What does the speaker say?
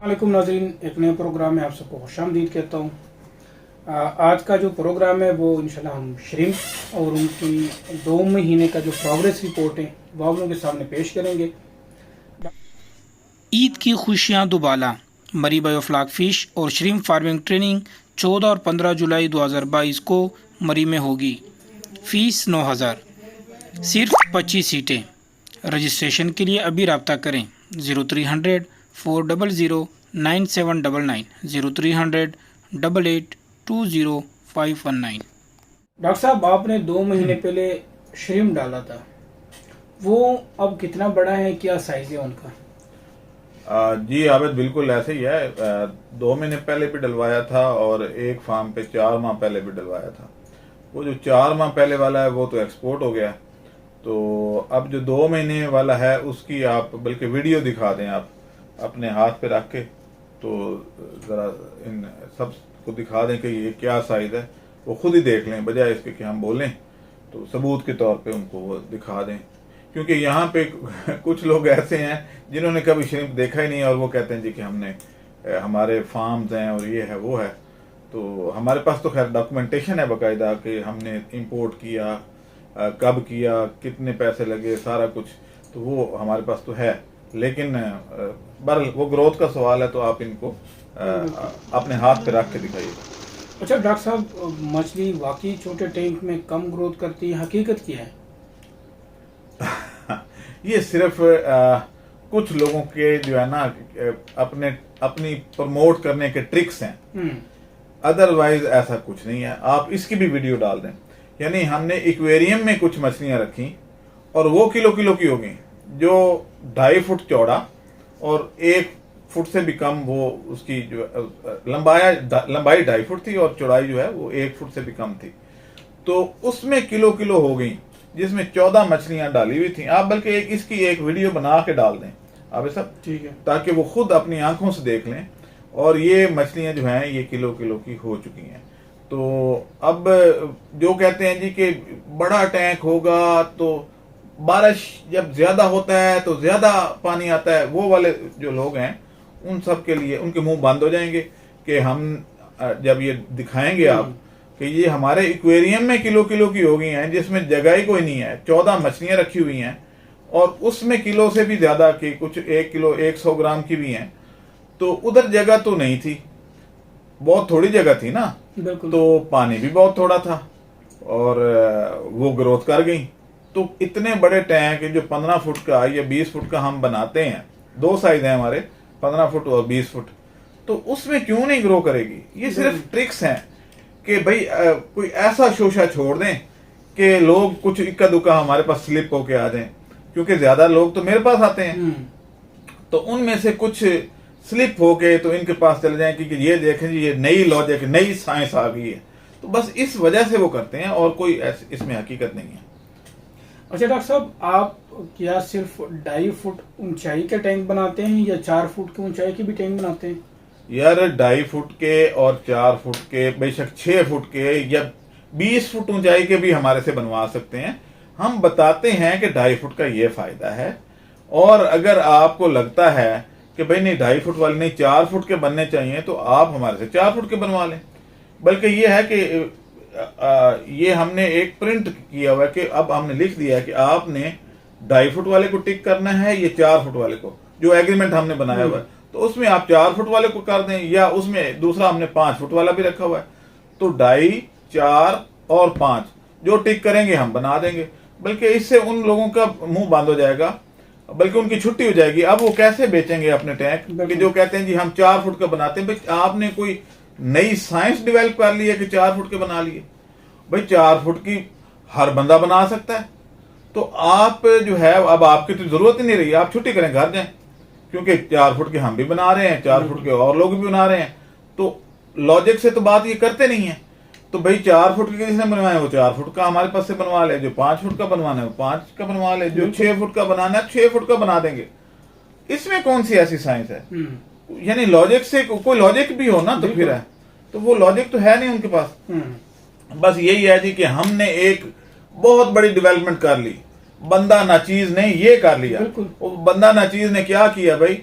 वालेकुम नाज़रीन, एक नए प्रोग्राम में आप सबको खुशामदीद कहता हूँ। आज का जो प्रोग्राम है वो इंशाल्लाह हम श्रिम्प और उनकी 2 महीने का जो प्रोग्रेस रिपोर्ट है वो आप लोगों के सामने पेश करेंगे। ईद की खुशियाँ दुबाला, मरी बायोफ्लाक फ़िश और श्रिम्प फार्मिंग ट्रेनिंग 14 और 15 जुलाई 2022 को मरी में होगी। फ़ीस 9,000, सिर्फ 25 सीटें। रजिस्ट्रेशन के लिए अभी रब्ता करें 0300 400 9799 0300 8820 डॉक्टर साहब, आपने 2 महीने पहले श्रिम्प डाला था, वो अब कितना बड़ा है, क्या साइज है उनका? जी आबिद, बिल्कुल ऐसे ही है। 2 महीने पहले भी डलवाया था और एक फार्म पे 4 माह पहले भी डलवाया था। वो जो 4 माह पहले वाला है वो तो एक्सपोर्ट हो गया, तो अब जो 2 महीने वाला है उसकी आप बल्कि वीडियो दिखा दें आप अपने हाथ पे रख के, तो ज़रा इन सब को दिखा दें कि ये क्या साइज़ है, वो खुद ही देख लें बजाय इसके कि हम बोलें, तो सबूत के तौर पे उनको वो दिखा दें। क्योंकि यहाँ पे कुछ लोग ऐसे हैं जिन्होंने कभी श्रिम्प देखा ही नहीं और वो कहते हैं जी कि हमने हमारे फार्म्स हैं और ये है वो है। तो हमारे पास तो खैर डॉक्यूमेंटेशन है बाकायदा कि हमने इंपोर्ट किया, कब किया, कितने पैसे लगे, सारा कुछ तो वो हमारे पास तो है। लेकिन बहरहाल वो ग्रोथ का सवाल है, तो आप इनको अपने हाथ पे रख के दिखाइए। अच्छा डॉक्टर साहब, मछली वाकई छोटे टैंक में कम ग्रोथ करती है, हकीकत क्या है? ये सिर्फ कुछ लोगों के जो है ना अपनी प्रमोट करने के ट्रिक्स हैं, अदरवाइज ऐसा कुछ नहीं है। आप इसकी भी वीडियो डाल दें। यानी हमने एक्वेरियम में कुछ मछलियां रखी और वो किलो की हो गई, जो 2.5 फुट चौड़ा और 1 फुट से भी कम, वो उसकी जो लंबाई 2.5 फुट थी और चौड़ाई जो है वो 1 फुट से भी कम थी। तो उसमें किलो हो गई, जिसमें 14 मछलियां डाली हुई थी। आप बल्कि इसकी एक वीडियो बना के डाल दें आप सब, ठीक है, ताकि वो खुद अपनी आंखों से देख लें। और ये मछलियां जो हैं ये किलो की हो चुकी हैं। तो अब जो कहते हैं जी कि बड़ा टैंक होगा तो बारिश जब ज्यादा होता है तो ज्यादा पानी आता है, वो वाले जो लोग हैं उन सब के लिए उनके मुंह बंद हो जाएंगे कि हम जब ये दिखाएंगे आप कि ये हमारे एक्वेरियम में किलो की हो गई हैं, जिसमें जगह ही कोई नहीं है, 14 मछलियां रखी हुई हैं और उसमें किलो से भी ज्यादा की, कुछ 1 किलो 100 ग्राम की भी हैं। तो उधर जगह तो नहीं थी, बहुत थोड़ी जगह थी ना, तो पानी भी बहुत थोड़ा था और वो ग्रोथ कर गई। तो इतने बड़े टैंक जो 15 फुट का या 20 फुट का हम बनाते हैं, 2 साइज हैं हमारे, 15 फुट और 20 फुट, तो उसमें क्यों नहीं ग्रो करेगी? ये सिर्फ ट्रिक्स हैं कि भाई कोई ऐसा शोशा छोड़ दें कि लोग कुछ इक्का दुक्का हमारे पास स्लिप होके आ जाएं, क्योंकि ज्यादा लोग तो मेरे पास आते हैं, तो उनमें से कुछ स्लिप होके तो इनके पास चले जाएं कि ये देखें जी ये नई लॉजिक, नई साइंस आ गई है। तो बस इस वजह से वो करते हैं और कोई इसमें हकीकत नहीं है। अच्छा डॉक्टर साहब, आप क्या सिर्फ 2.5 फुट ऊंचाई के टैंक बनाते हैं या 4 फुट की ऊंचाई के भी टैंक बनाते हैं? यार 2.5 फुट के और 4 फुट के, बेशक 6 फुट के या 20 फुट ऊंचाई के भी हमारे से बनवा सकते हैं। हम बताते हैं कि 2.5 फुट का ये फायदा है, और अगर आपको लगता है कि भाई नहीं 2.5 फुट वाले नहीं 4 फुट के बनने चाहिए, तो आप हमारे से 4 फुट के बनवा लें। बल्कि ये है कि ये हमने एक प्रिंट किया हुआ है कि अब हमने लिख दिया है कि आपने 2.5 फुट वाले को टिक करना है, ये 4 फुट वाले को, जो एग्रीमेंट हमने बनाया हुआ है, तो उसमें आप 4 फुट वाले को कर दें, या उसमें दूसरा हमने 5 फुट वाला भी रखा हुआ है, तो 2.5, 4 और 5 जो टिक करेंगे हम बना देंगे। बल्कि इससे उन लोगों का मुंह बंद हो जाएगा, बल्कि उनकी छुट्टी हो जाएगी। अब वो कैसे बेचेंगे अपने टैंक कि जो कहते हैं जी हम 4 फुट का बनाते हैं। भाई आपने कोई नई साइंस डेवलप कर ली है कि 4 फुट के बना लिए? भाई 4 फुट की हर बंदा बना सकता है। तो आप जो है अब आपकी तो जरूरत ही नहीं रही, आप छुट्टी करें, घर जाएं, क्योंकि 4 फुट के हम भी बना रहे हैं, 4 फुट के और लोग भी बना रहे हैं। तो लॉजिक से तो बात ये करते नहीं है। तो भाई 4 फुट के जिसने बनवाया वो 4 फुट का हमारे पास से बनवा ले, जो 5 फुट का बनवाना है वो 5 का बनवा ले, जो 6 फुट का बनाना है 6 फुट का बना देंगे। इसमें कौन सी ऐसी साइंस है? यानी लॉजिक से कोई लॉजिक भी हो ना तो फिर है, तो वो लॉजिक तो है नहीं उनके पास। बस यही है जी कि हमने एक बहुत बड़ी डेवलपमेंट कर ली, बंदा नाचीज ने ये कर लिया। वो बंदा नाचीज ने क्या किया भाई,